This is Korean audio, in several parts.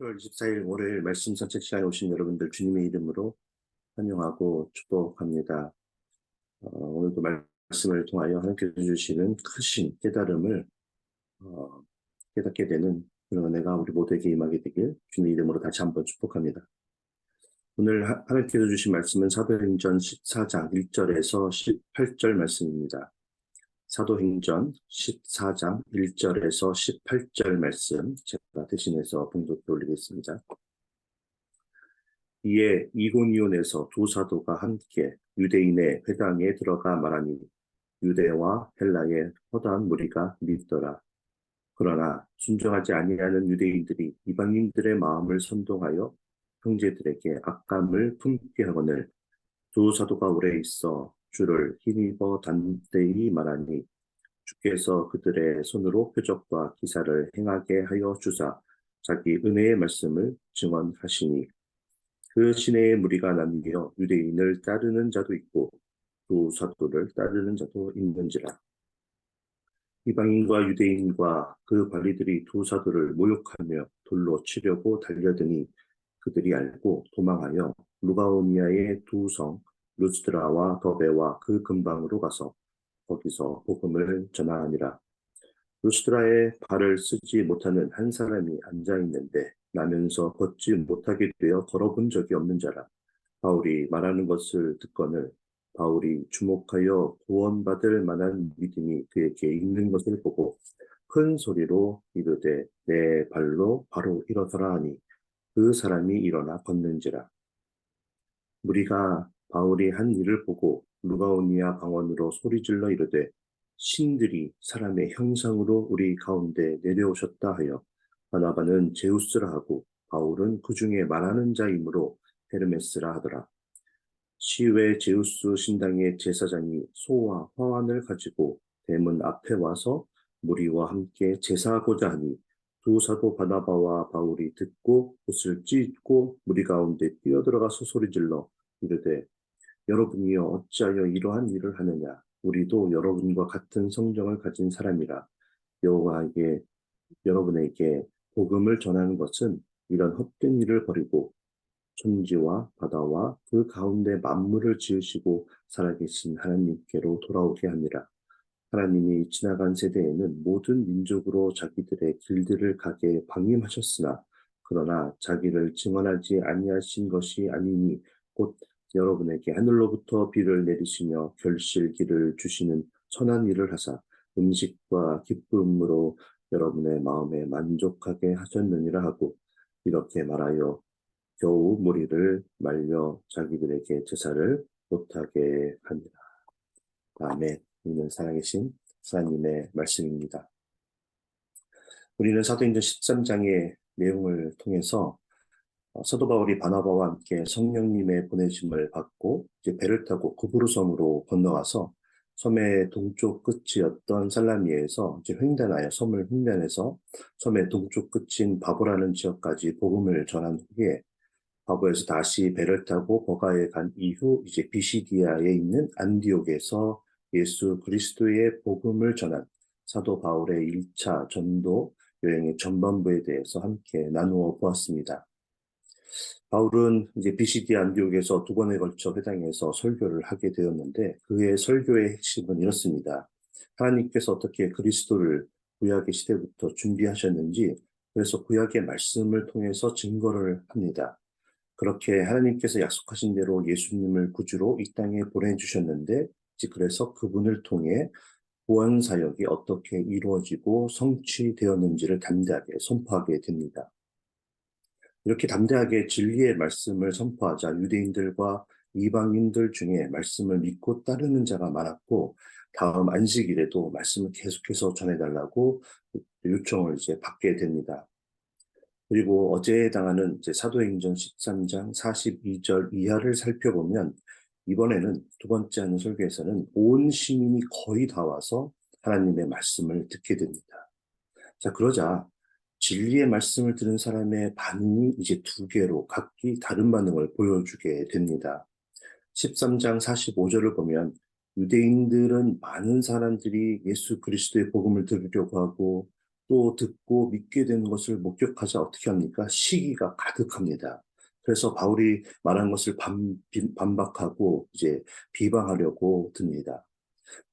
10월 24일 월요일 말씀 산책 시간에 오신 여러분들 주님의 이름으로 환영하고 축복합니다. 오늘도 말씀을 통하여 하나님께서 주시는 크신 깨달음을 어, 깨닫게 되는 그런 은혜가 우리 모두에게 임하게 되길 주님의 이름으로 다시 한번 축복합니다. 오늘 하나님께서 주신 말씀은 사도행전 14장 1절에서 18절 말씀입니다. 사도행전 14장 1절에서 18절 말씀 제가 대신해서 봉독해 올리겠습니다. 이에 이고니온에서 두 사도가 함께 유대인의 회당에 들어가 말하니 유대와 헬라의 허다한 무리가 믿더라. 그러나 순종하지 아니하는 유대인들이 이방인들의 마음을 선동하여 형제들에게 악감을 품게 하거늘 두 사도가 오래 있어 주를 힘입어 담대히 말하니 주께서 그들의 손으로 표적과 기사를 행하게 하여 주사 자기 은혜의 말씀을 증언하시니 그 시내의 무리가 나뉘어 유대인을 따르는 자도 있고 또 사도를 따르는 자도 있는지라. 이방인과 유대인과 그 관리들이 두 사도를 모욕하며 돌로 치려고 달려드니 그들이 알고 도망하여 루가오니아의 두 성 루스드라와 더베와 그 근방으로 가서 거기서 복음을 전하니라. 루스드라에 발을 쓰지 못하는 한 사람이 앉아 있는데 나면서 걷지 못하게 되어 걸어본 적이 없는 자라. 바울이 말하는 것을 듣거늘 바울이 주목하여 구원받을 만한 믿음이 그에게 있는 것을 보고 큰 소리로 이르되 내 발로 바로 일어서라 하니 그 사람이 일어나 걷는지라. 무리가 바울이 한 일을 보고 루가오니아 방언으로 소리질러 이르되 신들이 사람의 형상으로 우리 가운데 내려오셨다 하여 바나바는 제우스라 하고 바울은 그 중에 말하는 자이므로 헤르메스라 하더라. 시외 제우스 신당의 제사장이 소와 화환을 가지고 대문 앞에 와서 무리와 함께 제사하고자 하니 두 사도 바나바와 바울이 듣고 옷을 찢고 무리 가운데 뛰어들어가서 소리질러 이르되 여러분이여 어찌하여 이러한 일을 하느냐 우리도 여러분과 같은 성정을 가진 사람이라 여호와에게 여러분에게 복음을 전하는 것은 이런 헛된 일을 버리고 천지와 바다와 그 가운데 만물을 지으시고 살아계신 하나님께로 돌아오게 합니다. 하나님이 지나간 세대에는 모든 민족으로 자기들의 길들을 가게 방임하셨으나 그러나 자기를 증언하지 아니하신 것이 아니니 곧 여러분에게 하늘로부터 비를 내리시며 결실기를 주시는 선한 일을 하사 음식과 기쁨으로 여러분의 마음에 만족하게 하셨느니라 하고 이렇게 말하여 겨우 무리를 말려 자기들에게 제사를 못하게 합니다. 아멘. 이는 살아계신 하나님의 말씀입니다. 우리는 사도행전 13장의 내용을 통해서 사도 바울이 바나바와 함께 성령님의 보내심을 받고 이제 배를 타고 구브로 섬으로 건너가서 섬의 동쪽 끝이었던 살라미에서 이제 횡단하여 섬을 횡단해서 섬의 동쪽 끝인 바보라는 지역까지 복음을 전한 후에 바보에서 다시 배를 타고 버가에 간 이후 이제 비시디아에 있는 안디옥에서 예수 그리스도의 복음을 전한 사도 바울의 1차 전도 여행의 전반부에 대해서 함께 나누어 보았습니다. 바울은 이제 비시디아 안디옥에서 두 번에 걸쳐 회당에서 설교를 하게 되었는데 그의 설교의 핵심은 이렇습니다. 하나님께서 어떻게 그리스도를 구약의 시대부터 준비하셨는지 그래서 구약의 말씀을 통해서 증거를 합니다. 그렇게 하나님께서 약속하신 대로 예수님을 구주로 이 땅에 보내주셨는데 그래서 그분을 통해 구원 사역이 어떻게 이루어지고 성취되었는지를 담대하게 선포하게 됩니다. 이렇게 담대하게 진리의 말씀을 선포하자 유대인들과 이방인들 중에 말씀을 믿고 따르는 자가 많았고 다음 안식일에도 말씀을 계속해서 전해달라고 요청을 이제 받게 됩니다. 그리고 어제 해당하는 이제 사도행전 13장 42절 이하를 살펴보면 이번에는 두 번째 하는 설교에서는 온 시민이 거의 다 와서 하나님의 말씀을 듣게 됩니다. 자, 그러자 진리의 말씀을 들은 사람의 반응이 이제 두 개로 각기 다른 반응을 보여주게 됩니다. 13장 45절을 보면 유대인들은 많은 사람들이 예수 그리스도의 복음을 들으려고 하고 또 듣고 믿게 되는 것을 목격하자 어떻게 합니까? 시기가 가득합니다. 그래서 바울이 말한 것을 반박하고 이제 비방하려고 듭니다.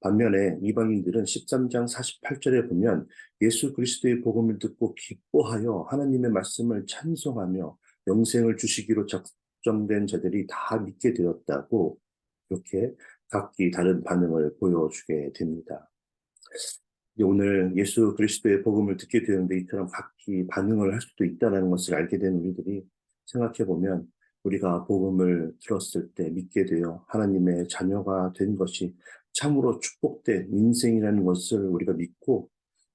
반면에 이방인들은 13장 48절에 보면 예수 그리스도의 복음을 듣고 기뻐하여 하나님의 말씀을 찬송하며 영생을 주시기로 작정된 자들이 다 믿게 되었다고 이렇게 각기 다른 반응을 보여주게 됩니다. 오늘 예수 그리스도의 복음을 듣게 되는데 이처럼 각기 반응을 할 수도 있다는 것을 알게 된 우리들이 생각해 보면 우리가 복음을 들었을 때 믿게 되어 하나님의 자녀가 된 것이 참으로 축복된 인생이라는 것을 우리가 믿고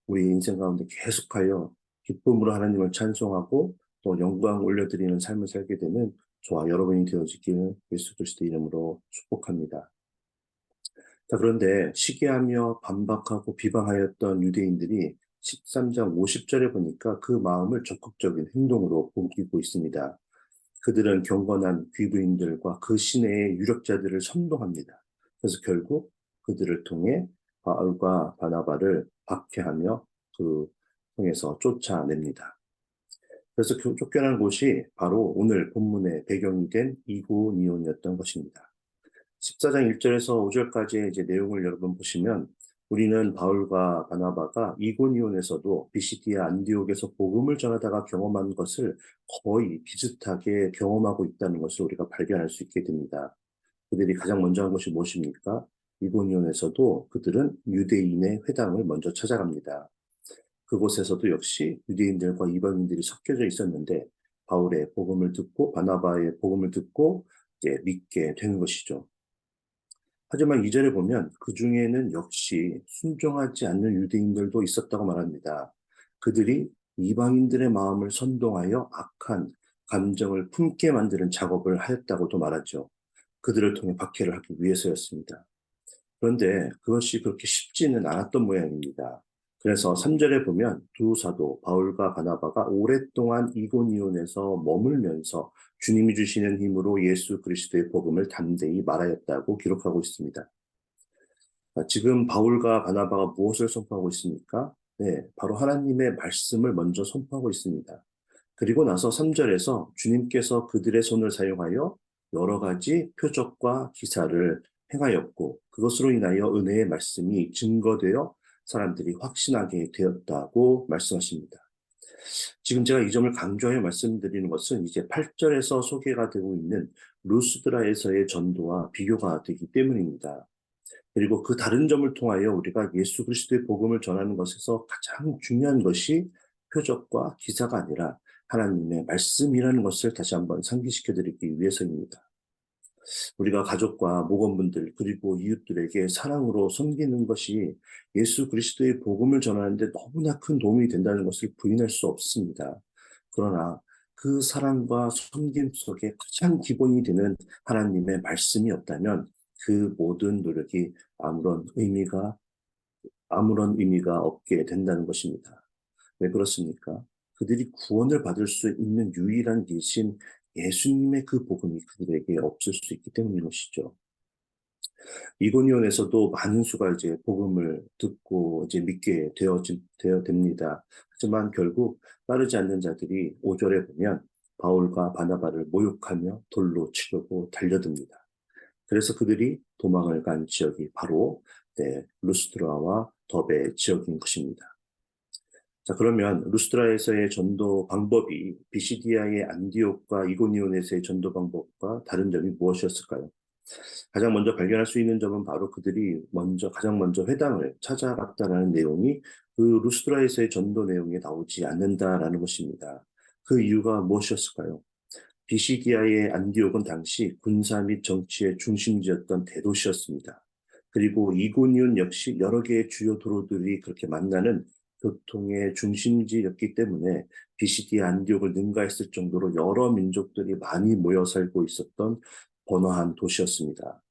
우리 인생 가운데 계속하여 기쁨으로 하나님을 찬송하고 또 영광 올려드리는 삶을 살게 되는 저와 여러분이 되어지기를 예수 그리스도 이름으로 축복합니다. 자, 그런데 시기하며 반박하고 비방하였던 유대인들이 13장 50절에 보니까 그 마음을 적극적인 행동으로 옮기고 있습니다. 그들은 경건한 귀부인들과 그 시내의 유력자들을 선동합니다. 그래서 결국 그들을 통해 바울과 바나바를 박해하며 그 통해서 쫓아냅니다. 그래서 쫓겨난 곳이 바로 오늘 본문의 배경이 된 이고니온이었던 것입니다. 14장 1절에서 5절까지의 이제 내용을 여러분 보시면 우리는 바울과 바나바가 이고니온에서도 비시디아 안디옥에서 복음을 전하다가 경험한 것을 거의 비슷하게 경험하고 있다는 것을 우리가 발견할 수 있게 됩니다. 그들이 가장 먼저 한 것이 무엇입니까? 이고니온에서도 그들은 유대인의 회당을 먼저 찾아갑니다. 그곳에서도 역시 유대인들과 이방인들이 섞여져 있었는데 바울의 복음을 듣고 바나바의 복음을 듣고 이제 믿게 되는 것이죠. 하지만 2절에 보면 그 중에는 역시 순종하지 않는 유대인들도 있었다고 말합니다. 그들이 이방인들의 마음을 선동하여 악한 감정을 품게 만드는 작업을 하였다고도 말하죠. 그들을 통해 박해를 하기 위해서였습니다. 그런데 그것이 그렇게 쉽지는 않았던 모양입니다. 그래서 3절에 보면 두 사도 바울과 바나바가 오랫동안 이고니온에서 머물면서 주님이 주시는 힘으로 예수 그리스도의 복음을 담대히 말하였다고 기록하고 있습니다. 지금 바울과 바나바가 무엇을 선포하고 있습니까? 네, 바로 하나님의 말씀을 먼저 선포하고 있습니다. 그리고 나서 3절에서 주님께서 그들의 손을 사용하여 여러 가지 표적과 기사를 행하였고 그것으로 인하여 은혜의 말씀이 증거되어 사람들이 확신하게 되었다고 말씀하십니다. 지금 제가 이 점을 강조하여 말씀드리는 것은 이제 8절에서 소개가 되고 있는 루스드라에서의 전도와 비교가 되기 때문입니다. 그리고 그 다른 점을 통하여 우리가 예수 그리스도의 복음을 전하는 것에서 가장 중요한 것이 표적과 기사가 아니라 하나님의 말씀이라는 것을 다시 한번 상기시켜 드리기 위해서입니다. 우리가 가족과 모건분들 그리고 이웃들에게 사랑으로 섬기는 것이 예수 그리스도의 복음을 전하는데 너무나 큰 도움이 된다는 것을 부인할 수 없습니다. 그러나 그 사랑과 섬김 속에 가장 기본이 되는 하나님의 말씀이 없다면 그 모든 노력이 아무런 의미가 없게 된다는 것입니다. 왜 그렇습니까? 그들이 구원을 받을 수 있는 유일한 길인 예수님의 그 복음이 그들에게 없을 수 있기 때문인 것이죠. 이고니온에서도 많은 수가 이제 복음을 듣고 이제 믿게 되어 됩니다. 하지만 결국 따르지 않는 자들이 5절에 보면 바울과 바나바를 모욕하며 돌로 치려고 달려듭니다. 그래서 그들이 도망을 간 지역이 바로 루스드라와 더베 지역인 것입니다. 자, 그러면 루스드라에서의 전도 방법이 비시디아의 안디옥과 이고니온에서의 전도 방법과 다른 점이 무엇이었을까요? 가장 먼저 발견할 수 있는 점은 바로 그들이 가장 먼저 회당을 찾아갔다는 내용이 그 루스드라에서의 전도 내용에 나오지 않는다라는 것입니다. 그 이유가 무엇이었을까요? 비시디아의 안디옥은 당시 군사 및 정치의 중심지였던 대도시였습니다. 그리고 이고니온 역시 여러 개의 주요 도로들이 그렇게 만나는 교통의 중심지였기 때문에 비시디아 안디옥을 능가했을 정도로 여러 민족들이 많이 모여 살고 있었던 번화한 도시였습니다.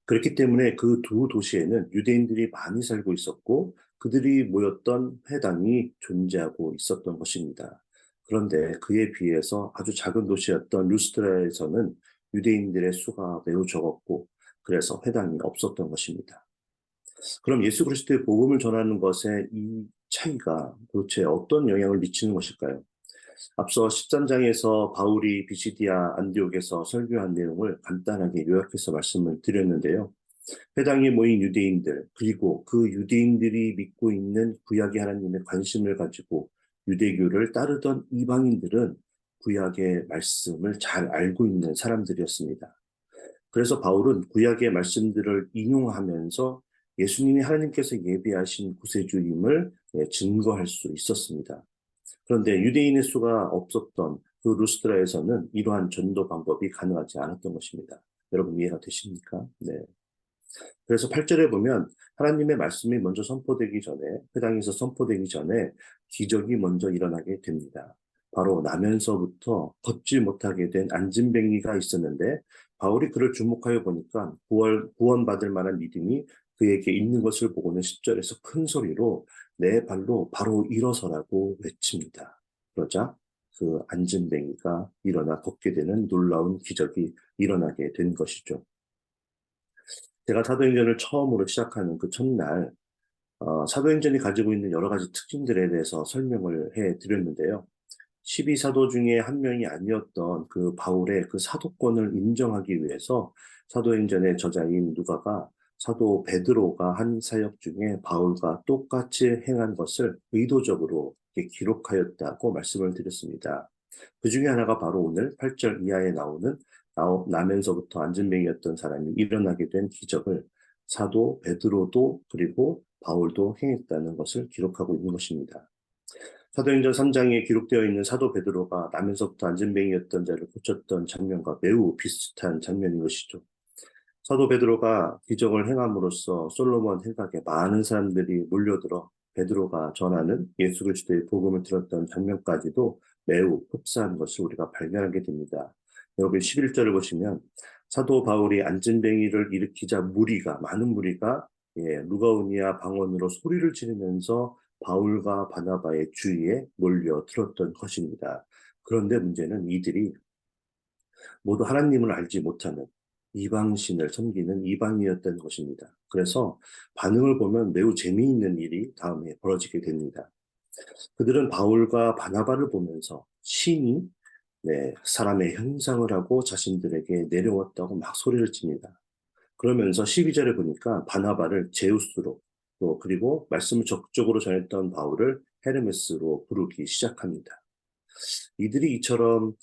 그렇기 때문에 그 두 도시에는 유대인들이 많이 살고 있었고 그들이 모였던 회당이 존재하고 있었던 것입니다. 그런데 그에 비해서 아주 작은 도시였던 루스트라에서는 유대인들의 수가 매우 적었고 그래서 회당이 없었던 것입니다. 그럼 예수 그리스도의 복음을 전하는 것에 이 차이가 도대체 어떤 영향을 미치는 것일까요? 앞서 13장에서 바울이 비시디아 안디옥에서 설교한 내용을 간단하게 요약해서 말씀을 드렸는데요. 회당에 모인 유대인들, 그리고 그 유대인들이 믿고 있는 구약의 하나님에 관심을 가지고 유대교를 따르던 이방인들은 구약의 말씀을 잘 알고 있는 사람들이었습니다. 그래서 바울은 구약의 말씀들을 인용하면서 예수님이 하나님께서 예비하신 구세주임을 증거할 수 있었습니다. 그런데 유대인의 수가 없었던 그 루스드라에서는 이러한 전도 방법이 가능하지 않았던 것입니다. 여러분 이해가 되십니까? 네. 그래서 8절에 보면 하나님의 말씀이 먼저 선포되기 전에, 회당에서 선포되기 전에 기적이 먼저 일어나게 됩니다. 바로 나면서부터 걷지 못하게 된 안진뱅이가 있었는데 바울이 그를 주목하여 보니까 구원받을 만한 믿음이 그에게 있는 것을 보고는 10절에서 큰 소리로 내 발로 바로 일어서라고 외칩니다. 그러자 그 안진뱅이가 일어나 걷게 되는 놀라운 기적이 일어나게 된 것이죠. 제가 사도행전을 처음으로 시작하는 그 첫날, 사도행전이 가지고 있는 여러 가지 특징들에 대해서 설명을 해 드렸는데요. 12사도 중에 한 명이 아니었던 그 바울의 그 사도권을 인정하기 위해서 사도행전의 저자인 누가가 사도 베드로가 한 사역 중에 바울과 똑같이 행한 것을 의도적으로 이렇게 기록하였다고 말씀을 드렸습니다. 그 중에 하나가 바로 오늘 8절 이하에 나오는 나면서부터 안진뱅이였던 사람이 일어나게 된 기적을 사도 베드로도 그리고 바울도 행했다는 것을 기록하고 있는 것입니다. 사도행전 3장에 기록되어 있는 사도 베드로가 나면서부터 안진뱅이였던 자를 고쳤던 장면과 매우 비슷한 장면인 것이죠. 사도 베드로가 기적을 행함으로써 솔로몬 행각에 많은 사람들이 몰려들어 베드로가 전하는 예수 그리스도의 복음을 들었던 장면까지도 매우 흡사한 것을 우리가 발견하게 됩니다. 여러분 11절을 보시면 사도 바울이 안진뱅이를 일으키자 많은 무리가 루가오니아 방언으로 소리를 지르면서 바울과 바나바의 주위에 몰려 들었던 것입니다. 그런데 문제는 이들이 모두 하나님을 알지 못하는 이방신을 섬기는 이방이었던 것입니다. 그래서 반응을 보면 매우 재미있는 일이 다음에 벌어지게 됩니다. 그들은 바울과 바나바를 보면서 신이 사람의 형상을 하고 자신들에게 내려왔다고 막 소리를 칩니다. 그러면서 12절에 보니까 바나바를 제우스로 또 그리고 말씀을 적극적으로 전했던 바울을 헤르메스로 부르기 시작합니다. 이들이 이처럼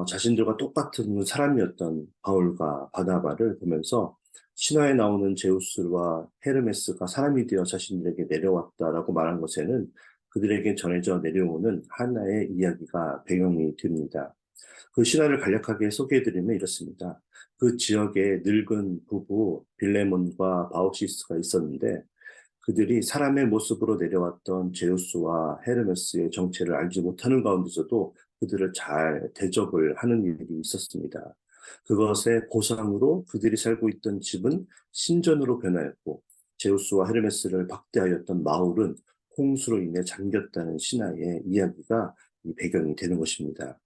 자신들과 똑같은 사람이었던 바울과 바나바를 보면서 신화에 나오는 제우스와 헤르메스가 사람이 되어 자신들에게 내려왔다라고 말한 것에는 그들에게 전해져 내려오는 하나의 이야기가 배경이 됩니다. 그 신화를 간략하게 소개해드리면 이렇습니다. 그 지역에 늙은 부부 빌레몬과 바옥시스가 있었는데 그들이 사람의 모습으로 내려왔던 제우스와 헤르메스의 정체를 알지 못하는 가운데서도 그들을 잘 대접을 하는 일이 있었습니다. 그것의 보상으로 그들이 살고 있던 집은 신전으로 변하였고 제우스와 헤르메스를 박대하였던 마울은 홍수로 인해 잠겼다는 신화의 이야기가 이 배경이 되는 것입니다.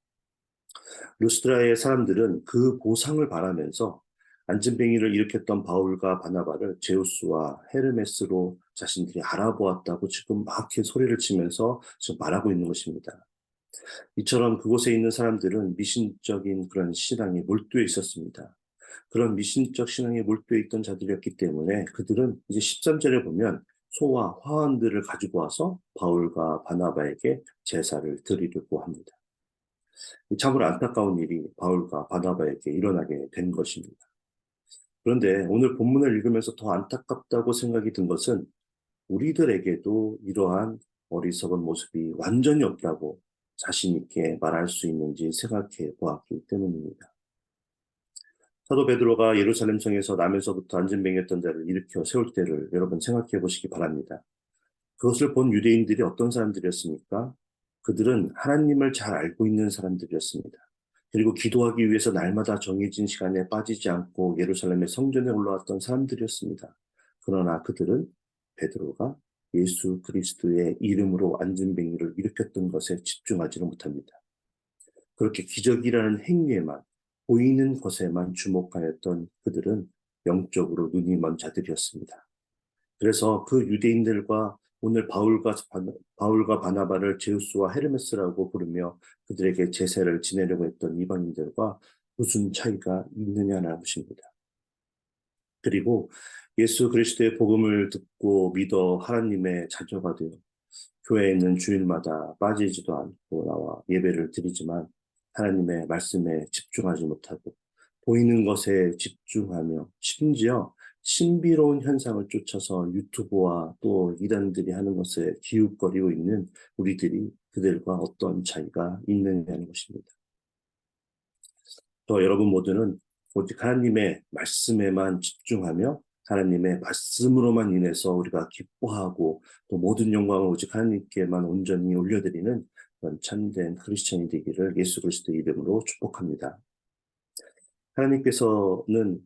루스드라의 사람들은 그 보상을 바라면서 안진뱅이를 일으켰던 바울과 바나바를 제우스와 헤르메스로 자신들이 알아보았다고 지금 막 소리를 치면서 지금 말하고 있는 것입니다. 이처럼 그곳에 있는 사람들은 미신적인 그런 신앙에 몰두해 있었습니다. 그런 미신적 신앙에 몰두해 있던 자들이었기 때문에 그들은 이제 13절에 보면 소와 화환들을 가지고 와서 바울과 바나바에게 제사를 드리려고 합니다. 참으로 안타까운 일이 바울과 바나바에게 일어나게 된 것입니다. 그런데 오늘 본문을 읽으면서 더 안타깝다고 생각이 든 것은 우리들에게도 이러한 어리석은 모습이 완전히 없다고 자신 있게 말할 수 있는지 생각해 보았기 때문입니다. 사도 베드로가 예루살렘 성에서 나면서부터 안진뱅이였던 자를 일으켜 세울 때를 여러분 생각해 보시기 바랍니다. 그것을 본 유대인들이 어떤 사람들이었습니까? 그들은 하나님을 잘 알고 있는 사람들이었습니다. 그리고 기도하기 위해서 날마다 정해진 시간에 빠지지 않고 예루살렘의 성전에 올라왔던 사람들이었습니다. 그러나 그들은 베드로가 예수 그리스도의 이름으로 안진뱅이를 일으켰던 것에 집중하지는 못합니다. 그렇게 기적이라는 행위에만 보이는 것에만 주목하였던 그들은 영적으로 눈이 먼 자들이었습니다. 그래서 그 유대인들과 오늘 바울과 바나바를 제우스와 헤르메스라고 부르며 그들에게 제사를 지내려고 했던 이방인들과 무슨 차이가 있느냐는 것입니다. 그리고 예수 그리스도의 복음을 듣고 믿어 하나님의 자녀가 되어 교회에 있는 주일마다 빠지지도 않고 나와 예배를 드리지만 하나님의 말씀에 집중하지 못하고 보이는 것에 집중하며 심지어 신비로운 현상을 쫓아서 유튜브와 또 이단들이 하는 것에 기웃거리고 있는 우리들이 그들과 어떤 차이가 있느냐는 것입니다. 또 여러분 모두는 오직 하나님의 말씀에만 집중하며 하나님의 말씀으로만 인해서 우리가 기뻐하고 또 모든 영광을 오직 하나님께만 온전히 올려드리는 그런 참된 크리스천이 되기를 예수 그리스도 이름으로 축복합니다. 하나님께서는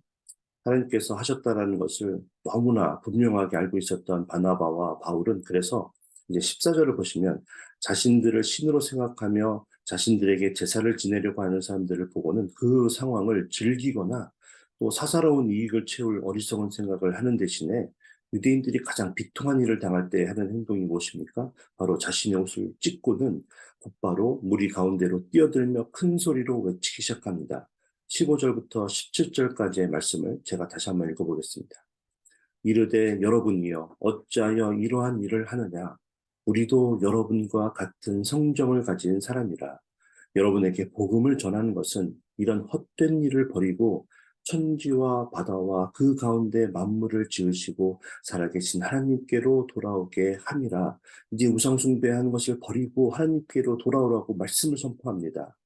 하나님께서 하셨다라는 것을 너무나 분명하게 알고 있었던 바나바와 바울은 그래서 이제 14절을 보시면 자신들을 신으로 생각하며 자신들에게 제사를 지내려고 하는 사람들을 보고는 그 상황을 즐기거나 또 사사로운 이익을 채울 어리석은 생각을 하는 대신에 유대인들이 가장 비통한 일을 당할 때 하는 행동이 무엇입니까? 바로 자신의 옷을 찢고는 곧바로 무리 가운데로 뛰어들며 큰 소리로 외치기 시작합니다. 15절부터 17절까지의 말씀을 제가 다시 한번 읽어보겠습니다. 이르되 여러분이여 어찌하여 이러한 일을 하느냐? 우리도 여러분과 같은 성정을 가진 사람이라. 여러분에게 복음을 전하는 것은 이런 헛된 일을 버리고 천지와 바다와 그 가운데 만물을 지으시고 살아계신 하나님께로 돌아오게 함이라. 이제 우상 숭배하는 것을 버리고 하나님께로 돌아오라고 말씀을 선포합니다.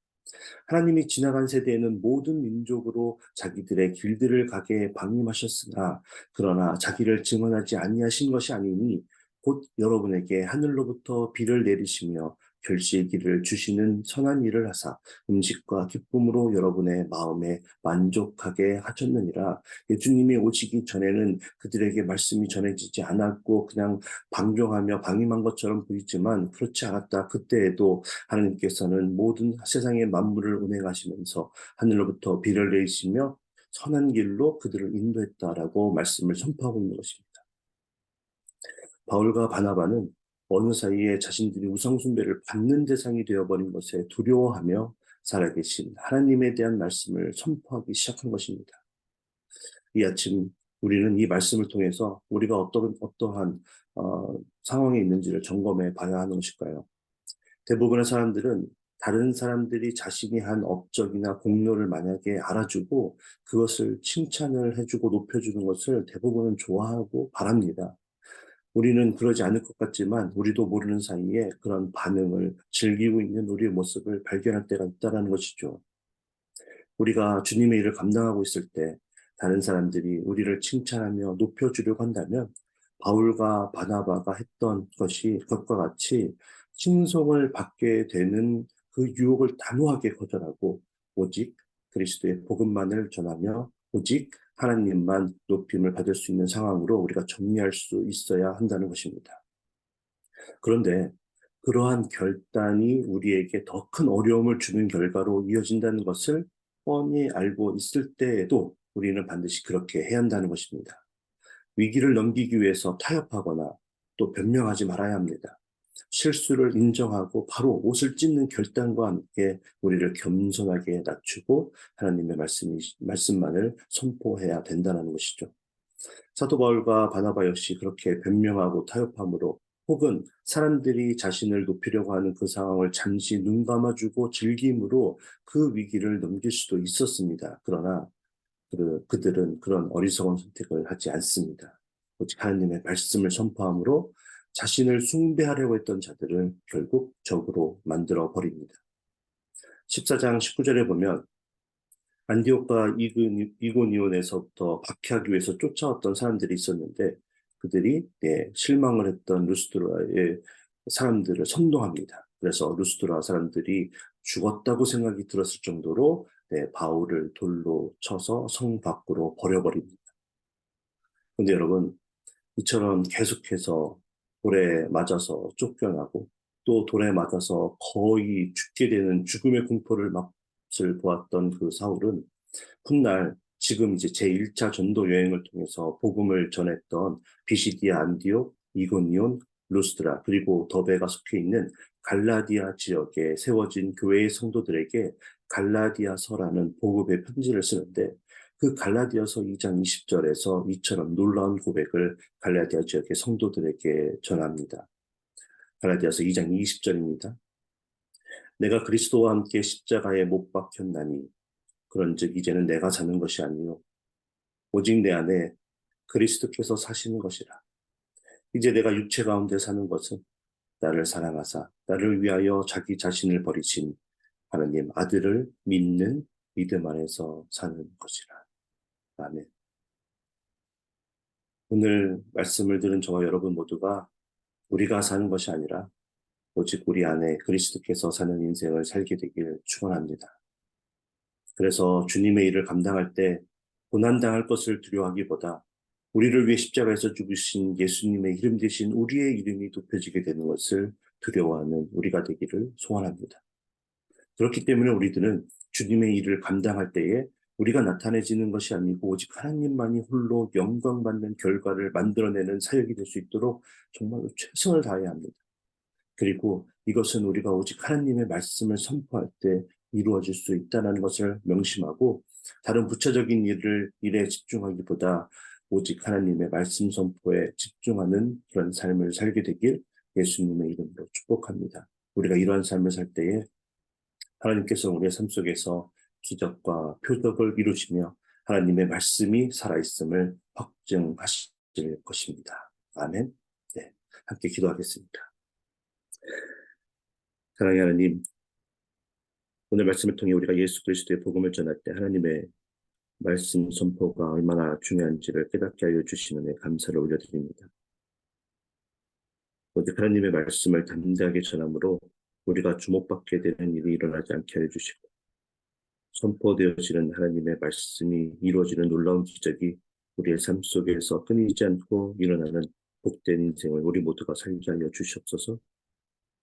하나님이 지나간 세대에는 모든 민족으로 자기들의 길들을 가게 방임하셨으나 그러나 자기를 증언하지 아니하신 것이 아니니 곧 여러분에게 하늘로부터 비를 내리시며 결실의 길을 주시는 선한 일을 하사 음식과 기쁨으로 여러분의 마음에 만족하게 하셨느니라. 예수님이 오시기 전에는 그들에게 말씀이 전해지지 않았고 그냥 방종하며 방임한 것처럼 보이지만 그렇지 않았다. 그때에도 하나님께서는 모든 세상의 만물을 운행하시면서 하늘로부터 비를 내리시며 선한 길로 그들을 인도했다라고 말씀을 선포하고 있는 것입니다. 바울과 바나바는 어느 사이에 자신들이 우상숭배를 받는 대상이 되어버린 것에 두려워하며 살아계신 하나님에 대한 말씀을 선포하기 시작한 것입니다. 이 아침 우리는 이 말씀을 통해서 우리가 어떠한 상황에 있는지를 점검해 봐야 하는 것일까요? 대부분의 사람들은 다른 사람들이 자신이 한 업적이나 공로를 만약에 알아주고 그것을 칭찬을 해주고 높여주는 것을 대부분은 좋아하고 바랍니다. 우리는 그러지 않을 것 같지만 우리도 모르는 사이에 그런 반응을 즐기고 있는 우리의 모습을 발견할 때가 있다는 것이죠. 우리가 주님의 일을 감당하고 있을 때 다른 사람들이 우리를 칭찬하며 높여주려고 한다면 바울과 바나바가 했던 것과 같이 칭송을 받게 되는 그 유혹을 단호하게 거절하고 오직 그리스도의 복음만을 전하며 오직 하나님만 높임을 받을 수 있는 상황으로 우리가 정리할 수 있어야 한다는 것입니다. 그런데 그러한 결단이 우리에게 더 큰 어려움을 주는 결과로 이어진다는 것을 뻔히 알고 있을 때에도 우리는 반드시 그렇게 해야 한다는 것입니다. 위기를 넘기기 위해서 타협하거나 또 변명하지 말아야 합니다. 실수를 인정하고 바로 옷을 찢는 결단과 함께 우리를 겸손하게 낮추고 하나님의 말씀만을 선포해야 된다는 것이죠. 사도 바울과 바나바 역시 그렇게 변명하고 타협함으로 혹은 사람들이 자신을 높이려고 하는 그 상황을 잠시 눈 감아주고 즐김으로 그 위기를 넘길 수도 있었습니다. 그러나 그들은 그런 어리석은 선택을 하지 않습니다. 오직 하나님의 말씀을 선포함으로 자신을 숭배하려고 했던 자들을 결국 적으로 만들어 버립니다. 14장 19절에 보면 안디옥과 이고니온에서부터 박해하기 위해서 쫓아왔던 사람들이 있었는데 그들이 실망을 했던 루스드라의 사람들을 선동합니다. 그래서 루스드라 사람들이 죽었다고 생각이 들었을 정도로 바울을 돌로 쳐서 성 밖으로 버려버립니다. 근데 여러분, 이처럼 계속해서 돌에 맞아서 쫓겨나고 또 돌에 맞아서 거의 죽게 되는 죽음의 공포를 맛을 보았던 그 사울은 훗날 지금 이제 제1차 전도 여행을 통해서 복음을 전했던 비시디아, 안디옥, 이고니온, 루스드라 그리고 더베가 속해 있는 갈라디아 지역에 세워진 교회의 성도들에게 갈라디아서라는 복음의 편지를 쓰는데 그 갈라디아서 2장 20절에서 이처럼 놀라운 고백을 갈라디아 지역의 성도들에게 전합니다. 갈라디아서 2장 20절입니다. 내가 그리스도와 함께 십자가에 못 박혔나니 그런즉 이제는 내가 사는 것이 아니요 오직 내 안에 그리스도께서 사시는 것이라. 이제 내가 육체 가운데 사는 것은 나를 사랑하사 나를 위하여 자기 자신을 버리신 하나님 아들을 믿는 믿음 안에서 사는 것이라. 아멘. 오늘 말씀을 들은 저와 여러분 모두가 우리가 사는 것이 아니라 오직 우리 안에 그리스도께서 사는 인생을 살게 되길 축원합니다. 그래서 주님의 일을 감당할 때 고난당할 것을 두려워하기보다 우리를 위해 십자가에서 죽으신 예수님의 이름 대신 우리의 이름이 높여지게 되는 것을 두려워하는 우리가 되기를 소원합니다. 그렇기 때문에 우리들은 주님의 일을 감당할 때에 우리가 나타내지는 것이 아니고 오직 하나님만이 홀로 영광받는 결과를 만들어내는 사역이 될 수 있도록 정말로 최선을 다해야 합니다. 그리고 이것은 우리가 오직 하나님의 말씀을 선포할 때 이루어질 수 있다는 것을 명심하고 다른 부차적인 일에 집중하기보다 오직 하나님의 말씀 선포에 집중하는 그런 삶을 살게 되길 예수님의 이름으로 축복합니다. 우리가 이러한 삶을 살 때에 하나님께서 우리의 삶 속에서 기적과 표적을 이루시며 하나님의 말씀이 살아있음을 확증하실 것입니다. 아멘. 네, 함께 기도하겠습니다. 사랑의 하나님, 오늘 말씀을 통해 우리가 예수 그리스도의 복음을 전할 때 하나님의 말씀 선포가 얼마나 중요한지를 깨닫게 하여 주시는 데 감사를 올려드립니다. 오직 하나님의 말씀을 담대하게 전함으로 우리가 주목받게 되는 일이 일어나지 않게 해주시고 선포되어지는 하나님의 말씀이 이루어지는 놀라운 기적이 우리의 삶 속에서 끊이지 않고 일어나는 복된 인생을 우리 모두가 살게 하여 주시옵소서.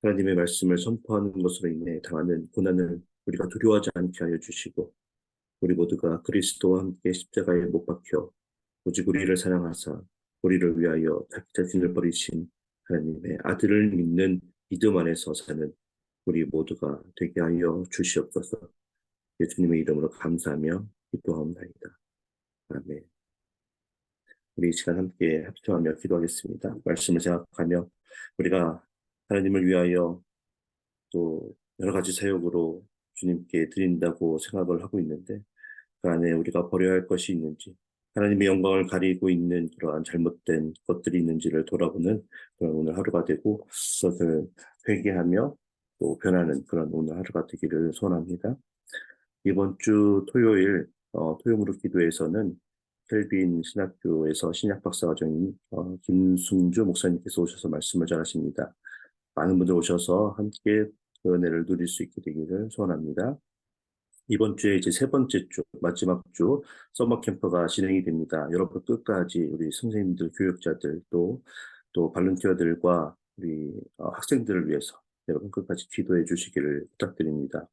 하나님의 말씀을 선포하는 것으로 인해 당하는 고난을 우리가 두려워하지 않게 하여 주시고 우리 모두가 그리스도와 함께 십자가에 못 박혀 오직 우리를 사랑하사 우리를 위하여 자기 자신을 버리신 하나님의 아들을 믿는 믿음 안에서 사는 우리 모두가 되게 하여 주시옵소서. 예수님의 이름으로 감사하며 기도하옵나이다. 아멘. 우리 이 시간 함께 합심하며 기도하겠습니다. 말씀을 생각하며 우리가 하나님을 위하여 또 여러 가지 사역으로 주님께 드린다고 생각을 하고 있는데 그 안에 우리가 버려야 할 것이 있는지 하나님의 영광을 가리고 있는 그러한 잘못된 것들이 있는지를 돌아보는 그런 오늘 하루가 되고 그것을 회개하며 또 변하는 그런 오늘 하루가 되기를 소원합니다. 이번 주 토요일 토요무릎 기도에서는 켈빈 신학교에서 신약 박사과정인 김승주 목사님께서 오셔서 말씀을 전하십니다. 많은 분들 오셔서 함께 그 은혜를 누릴 수 있게 되기를 소원합니다. 이번 주에 이제 세 번째 주, 마지막 주 서머 캠프가 진행이 됩니다. 여러분 끝까지 우리 선생님들, 교육자들 또 발런티어들과 우리 학생들을 위해서 여러분 끝까지 기도해 주시기를 부탁드립니다.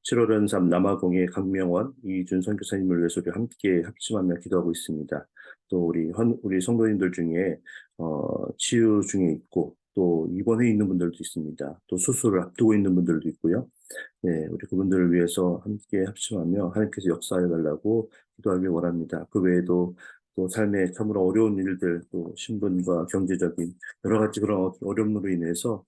7월은 남아공의 강명원, 이준 선교사님을 위해서 우리 함께 합심하며 기도하고 있습니다. 또 우리 성도님들 중에 치유 중에 있고 또 입원해 있는 분들도 있습니다. 또 수술을 앞두고 있는 분들도 있고요. 네, 우리 그분들을 위해서 함께 합심하며 하나님께서 역사해 달라고 기도하길 원합니다. 그 외에도 또 삶에 참으로 어려운 일들, 또 신분과 경제적인 여러 가지 그런 어려움으로 인해서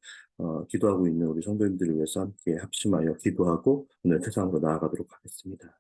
기도하고 있는 우리 성도님들을 위해서 함께 합심하여 기도하고 오늘 세상으로 나아가도록 하겠습니다.